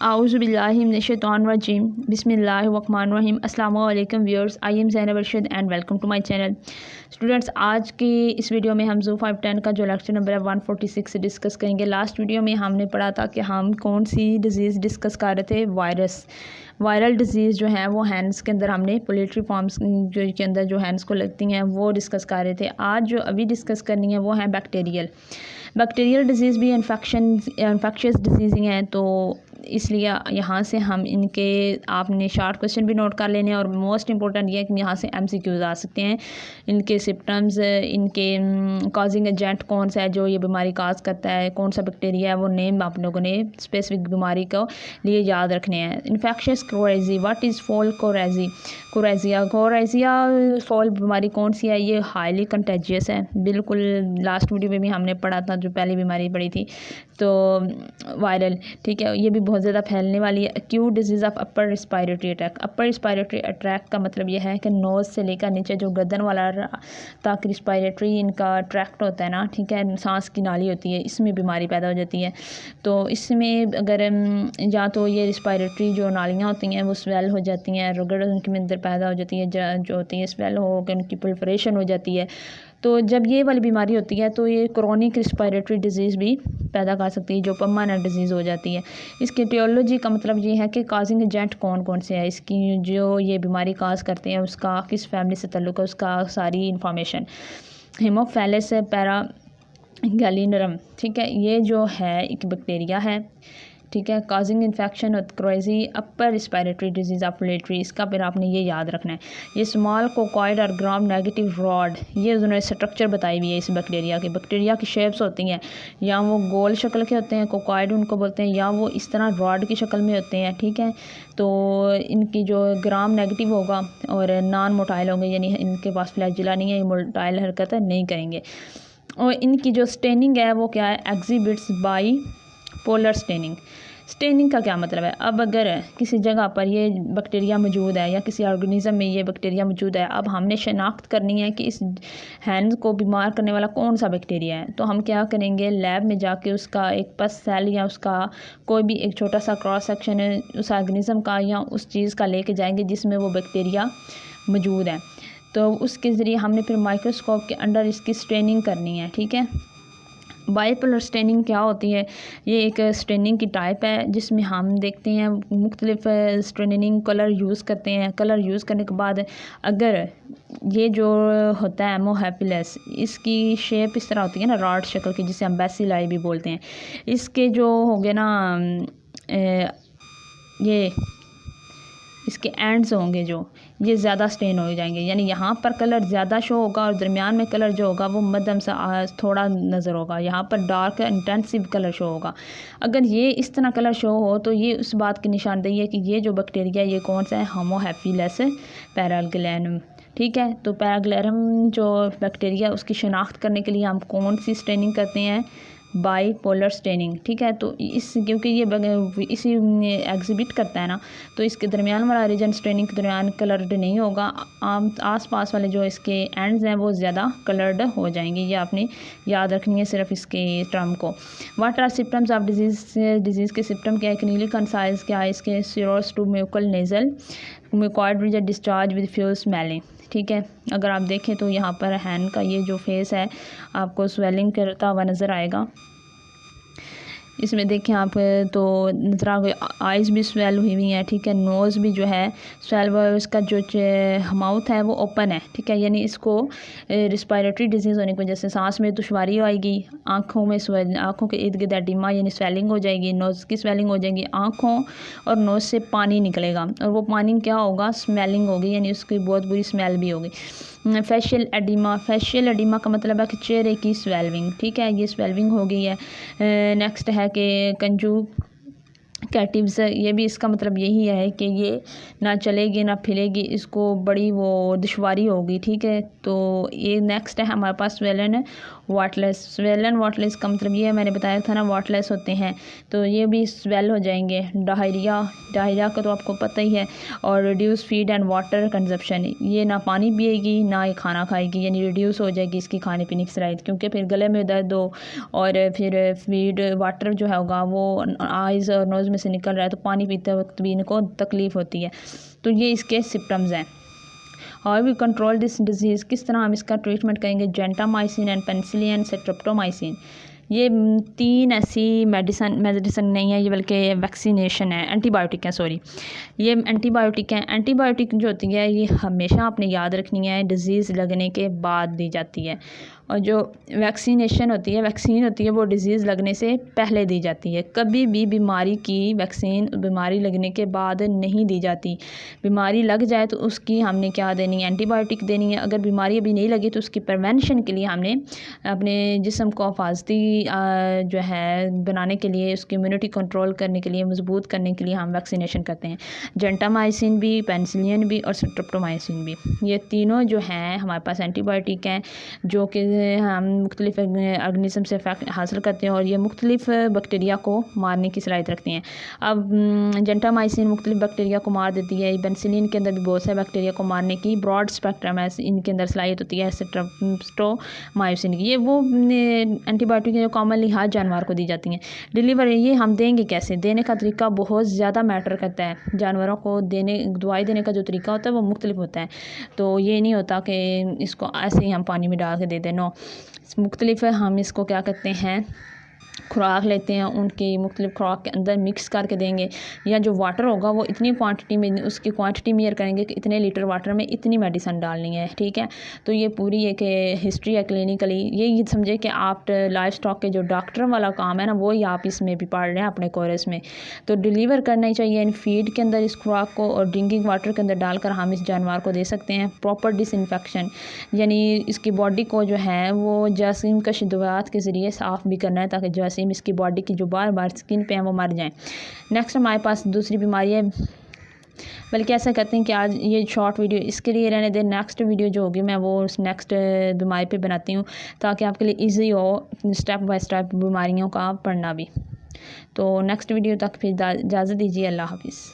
आउज़ुबिल्लाहिमिनश्शैतानिर्रजीम बिस्मिल्लाहिर्रहमानिर्रहीम अस्सलामु अलैकुम viewers, I am Zainab Arshad and welcome to my channel. Students, आज की इस वीडियो में हम ज़ू 510 का जो लेक्चर नंबर है 146 से डिस्कस करेंगे। लास्ट वीडियो में हमने पढ़ा था कि हम कौन सी डिज़ीज़ डिस्कस कर रहे थे। वायरल डिज़ीज़ जो है वो हैंड्स के अंदर हमने पोल्ट्री फार्म्स जो के अंदर जो हैंड्स को लगती हैं वो डिस्कस कर रहे थे। आज जो अभी डिस्कस करनी है वो है बैक्टीरियल डिज़ीज़ भी इन्फेक्शियस डिजीज़ हैं, तो इसलिए यहाँ से हम इनके आपने शॉर्ट क्वेश्चन भी नोट कर लेने हैं और मोस्ट इंपॉर्टेंट ये है कि यहाँ से एमसीक्यूज आ सकते हैं। इनके सिम्टम्स, इनके कॉजिंग एजेंट कौन सा है जो ये बीमारी काज करता है, कौन सा बैक्टीरिया है, वो नेम आप लोगों ने स्पेसिफिक बीमारी को लिए याद रखने हैं। Infectious coryza, what is fowl coryza fowl बीमारी कौन सी है? ये हाईली कंटेजियस है। बिल्कुल लास्ट वीडियो में भी हमने पढ़ा था, जो पहली बीमारी पढ़ी थी तो वायरल, ठीक है। ये भी बहुत ज़्यादा फैलने वाली है। Acute disease of upper respiratory tract. Upper respiratory tract का मतलब यह है कि नोज़ से लेकर नीचे जो गर्दन वाला तक रिस्पायरेटरी इनका ट्रैक्ट होता है ना, ठीक है, सांस की नाली होती है, इसमें बीमारी पैदा हो जाती है। तो इसमें अगर या तो ये रिस्पायरेटरी जो नालियाँ होती हैं वो स्वेल हो जाती हैं, रगड़ उनके अंदर पैदा हो जाती है, जो होती है स्वेल हो के उनकी प्रोलिफरेशन हो जाती है। तो जब ये वाली बीमारी होती है तो ये क्रोनिक रिस्पायरेटरी डिजीज़ भी पैदा कर सकती है, जो परमानेंट डिजीज़ हो जाती है। इसकी टियोलॉजी का मतलब ये है कि काजिंग एजेंट कौन कौन से हैं, इसकी जो ये बीमारी काज करते हैं उसका किस फैमिली से ताल्लुक़ है, उसका सारी इंफॉर्मेशन। हेमोफेलस पैरा गैलिनरम, ठीक है, ये जो है एक बैक्टीरिया है, ठीक है। काजिंग इन्फेक्शन और क्रोजी upper respiratory disease of poultry, इसका फिर आपने ये याद रखना है। ये स्मॉल कोकॉइड और ग्राम नेगेटिव रॉड, ये उन्होंने स्ट्रक्चर बताई हुई है इस बैक्टीरिया की शेप्स होती हैं, या वो गोल शक्ल के होते हैं, कोकॉइड उनको बोलते हैं, या वो इस तरह रॉड की शक्ल में होते हैं, ठीक है। तो इनकी जो ग्राम नेगेटिव होगा और नॉन मोटाइल होंगे, यानी इनके पास फ्लैजिला नहीं है, ये मोटाइल हरकत नहीं करेंगे। और इनकी जो स्टेनिंग है वो क्या है? एग्जिबिट्स बाई पोलर स्टेनिंग का क्या मतलब है? अब अगर किसी जगह पर ये बैक्टीरिया मौजूद है या किसी ऑर्गेनिज्म में ये बैक्टीरिया मौजूद है, अब हमने शनाख्त करनी है कि इस हैंड्स को बीमार करने वाला कौन सा बैक्टीरिया है। तो हम क्या करेंगे, लैब में जाके उसका एक पस सेल या उसका कोई भी एक छोटा सा क्रॉस सेक्शन है उस ऑर्गेनिज्म का या उस चीज़ का लेके जाएंगे जिसमें वो बैक्टीरिया मौजूद है। तो उसके ज़रिए हमने फिर माइक्रोस्कोप के अंडर इसकी स्टेनिंग करनी है, ठीक है। बाइपोलर स्टेनिंग क्या होती है? ये एक स्टेनिंग की टाइप है जिसमें हम देखते हैं मुख्तलिफ स्टेनिंग कलर यूज़ करते हैं। कलर यूज़ करने के बाद अगर ये जो होता है मोहेपिलस, इसकी शेप इस तरह होती है ना, रॉड शक्ल की, जिसे हम बेसिलाई भी बोलते हैं। इसके जो हो गए ना ये इसके एंड्स होंगे जो ये ज़्यादा स्टेन हो जाएंगे, यानी यहाँ पर कलर ज़्यादा शो होगा और दरमियान में कलर जो होगा वो मध्यम सा थोड़ा नज़र होगा, यहाँ पर डार्क इंटेंसिव कलर शो होगा। अगर ये इस तरह कलर शो हो तो ये उस बात की निशानदेही है कि ये जो बैक्टीरिया ये कौन सा है? होमोहेफिलस पैराग्लैनम, ठीक है। तो पैराग्लैनम जो बैक्टीरिया उसकी शनाख्त करने के लिए हम कौन सी स्टेनिंग करते हैं? बाई पोलर स्टेनिंग, ठीक है। तो इस क्योंकि ये इसी एग्जिबिट करता है ना, तो इसके दरमियान वाला रीजन स्टेनिंग के दरमियान कलर्ड नहीं होगा, आस पास वाले जो इसके एंड्स हैं वो ज़्यादा कलर्ड हो जाएंगे। ये आपने याद रखनी है सिर्फ इसके टर्म को। What are symptoms of disease के सिम्टम क्या है? क्लिनिकल कंसाइज क्या है इसके? Serous to mucous nasal mucoid region discharge with foul smelling, ठीक है। अगर आप देखें तो यहाँ पर हैंड का ये जो फेस है आपको स्वेलिंग करता हुआ नज़र आएगा। इसमें देखें आप तो नज़र आ गई, आइज़ भी स्वेल हुई हुई हैं, ठीक है। नोज़ भी जो है स्वेल हुआ है, उसका जो माउथ है वो ओपन है, ठीक है। यानी इसको रिस्पायरेटरी डिजीज़ होने की वजह से सांस में दुश्वारी आएगी। आँखों के इर्द गिर्द एडिमा यानी स्वेलिंग हो जाएगी, नोज़ की स्वेलिंग हो जाएगी, आँखों और नोज़ से पानी निकलेगा और वो पानी क्या होगा? स्मेलिंग होगी, यानी उसकी बहुत बुरी स्मेल भी होगी। फेशियल एडिमा का मतलब है कि चेहरे की स्वेलिंग, ठीक है, ये स्वेलिंग हो गई है। नेक्स्ट है कि कैटिव्स, ये भी इसका मतलब यही है कि ये ना चलेगी ना फिलेगी, इसको बड़ी वो दुश्वारी होगी, ठीक है। तो ये नेक्स्ट है हमारे पास स्वेलन वाटलेस का मतलब ये है, मैंने बताया था ना वाटलेस होते हैं, तो ये भी स्वेल हो जाएंगे। डायरिया का तो आपको पता ही है। और reduce feed and water consumption, ये ना पानी पिएगी ना ये खाना खाएगी, यानी रिड्यूस हो जाएगी इसकी खाने पीने की सलाहियत, क्योंकि फिर गले में दर्द हो और फिर फीड वाटर जो है होगा वो आइज़ और नोज़ में से निकल रहा है, तो पानी पीते वक्त भी इनको तकलीफ़ होती है। तो ये इसके सिम्पटम्स हैं। How we control this disease, किस तरह हम इसका ट्रीटमेंट करेंगे। जेंटामाइसिन एंड पेनिसिलिन स्ट्रेप्टोमाइसिन, ये 3 ऐसी मेडिसिन नहीं है ये, बल्कि वैक्सीनेशन है, एंटीबायोटिक है, सॉरी ये एंटीबायोटिक है। एंटीबायोटिक जो होती है ये हमेशा आपने याद रखनी है, डिज़ीज़ लगने के बाद दी जाती है। और जो वैक्सीनेशन होती है, वैक्सीन होती है, वो डिज़ीज़ लगने से पहले दी जाती है। कभी भी बीमारी की वैक्सीन बीमारी लगने के बाद नहीं दी जाती। बीमारी लग जाए तो उसकी हमने क्या देनी है, एंटीबायोटिक देनी है। अगर बीमारी अभी नहीं लगी तो उसकी प्रिवेंशन के लिए हमने अपने जिस्म को हिफाजती जो है बनाने के लिए, उसकी इम्यूनिटी कंट्रोल करने के लिए, मजबूत करने के लिए हम वैक्सीनेशन करते हैं। जेंटामाइसिन भी, पेनिसिलिन भी और स्ट्रेप्टोमाइसिन भी, ये तीनों जो हैं हमारे पास एंटीबायोटिक हैं, जो कि हम मुख्तलिफ ऑर्गेनिज्म से हासिल करते हैं और ये मुख्तलिफ बैक्टीरिया को मारने की सलाहियत रखती हैं। अब जेंटामाइसिन मुख्तलिफ बैक्टीरिया को मार देती है। पेनिसिलिन के अंदर भी बहुत सारे बैक्टीरिया को मारने की ब्रॉड स्पेक्ट्रम है, इनके अंदर सलाहियत होती है। स्ट्रेप्टोमाइसिन की, ये वो एंटीबायोटिक जो कॉमनली हर जानवर को दी जाती हैं। डिलीवर ये हम देंगे कैसे, देने का तरीका बहुत ज़्यादा मैटर करता है। जानवरों को दवाई देने का जो तरीका होता है वो मुख्तलिफ होता है। तो ये नहीं होता कि इसको ऐसे ही हम पानी में डाल के दे दें, नो, मुख्तलिफ है। हम इसको क्या करते हैं, खुराक लेते हैं, उनकी मुख्तलिफ खुराक के अंदर मिक्स करके देंगे, या जो वाटर होगा वो इतनी क्वांटिटी में, उसकी क्वांटिटी मेयर करेंगे कि इतने लीटर वाटर में इतनी मेडिसिन डालनी है, ठीक है। तो ये पूरी एक हिस्ट्री है क्लिनिकली। ये समझे कि आप लाइफ स्टॉक के जो डॉक्टर वाला काम है ना, वो ही आप इसमें भी पढ़ रहे हैं अपने कोर्स में। तो डिलीवर करना ही चाहिए इन फीड के अंदर इस खुराक को, और ड्रिंकिंग वाटर के अंदर डालकर हम इस जानवर को दे सकते हैं। प्रॉपर डिसइंफेक्शन, यानी इसकी बॉडी को जो है वो जरासीम कश दवात के ज़रिए साफ़ भी करना है, ताकि जरासीम इसकी बॉडी की जो बार बार स्किन पे हैं वो मर जाएं। नेक्स्ट हमारे पास दूसरी बीमारी है, बल्कि ऐसा करते हैं कि आज ये शॉर्ट वीडियो इसके लिए रहने दें। नेक्स्ट वीडियो जो होगी मैं वो उस नेक्स्ट बीमारी पे बनाती हूँ, ताकि आपके लिए ईजी हो स्टेप बाय स्टेप बीमारियों का पढ़ना भी। तो नेक्स्ट वीडियो तक फिर इजाज़त दीजिए। अल्लाह हाफिज़।